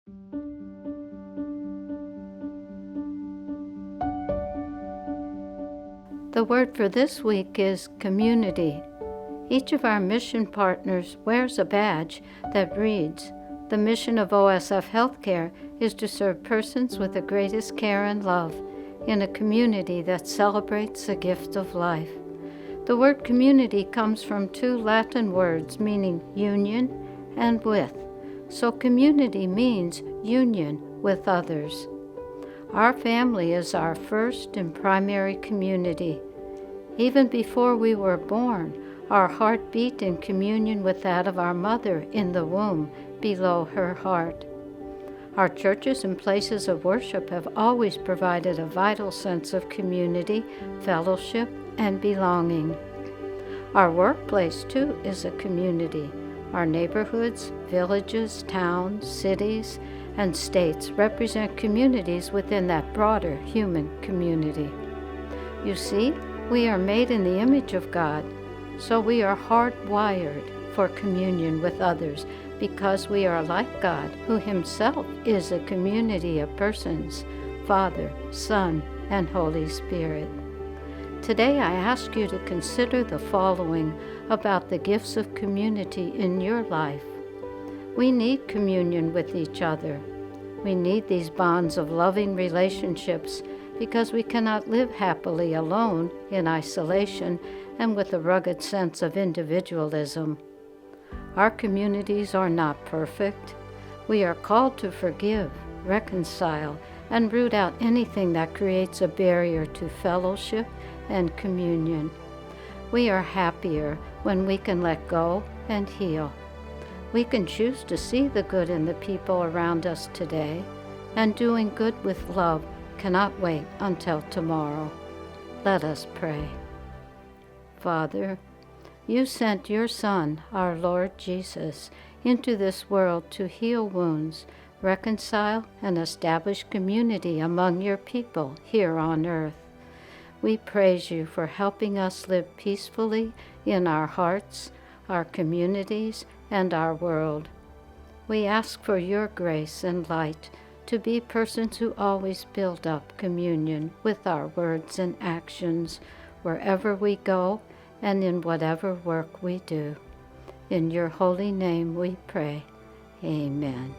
The word for this week is community. Each of our mission partners wears a badge that reads, "The mission of OSF Healthcare is to serve persons with the greatest care and love in a community that celebrates the gift of life." The word community comes from two Latin words meaning union and with. So community means union with others. Our family is our first and primary community. Even before we were born, our heart beat in communion with that of our mother in the womb below her heart. Our churches and places of worship have always provided a vital sense of community, fellowship, and belonging. Our workplace, too, is a community. Our neighborhoods, villages, towns, cities, and states represent communities within that broader human community. You see, we are made in the image of God, so we are hardwired for communion with others because we are like God, who himself is a community of persons, Father, Son, and Holy Spirit. Today I ask you to consider the following about the gifts of community in your life. We need communion with each other. We need these bonds of loving relationships because we cannot live happily alone in isolation and with a rugged sense of individualism. Our communities are not perfect. We are called to forgive, reconcile, and root out anything that creates a barrier to fellowship and communion. We are happier when we can let go and heal. We can choose to see the good in the people around us today, and doing good with love cannot wait until tomorrow. Let us pray. Father, you sent your Son, our Lord Jesus, into this world to heal wounds, reconcile, and establish community among your people here on earth. We praise you for helping us live peacefully in our hearts, our communities, and our world. We ask for your grace and light to be persons who always build up communion with our words and actions wherever we go and in whatever work we do. In your holy name we pray. Amen.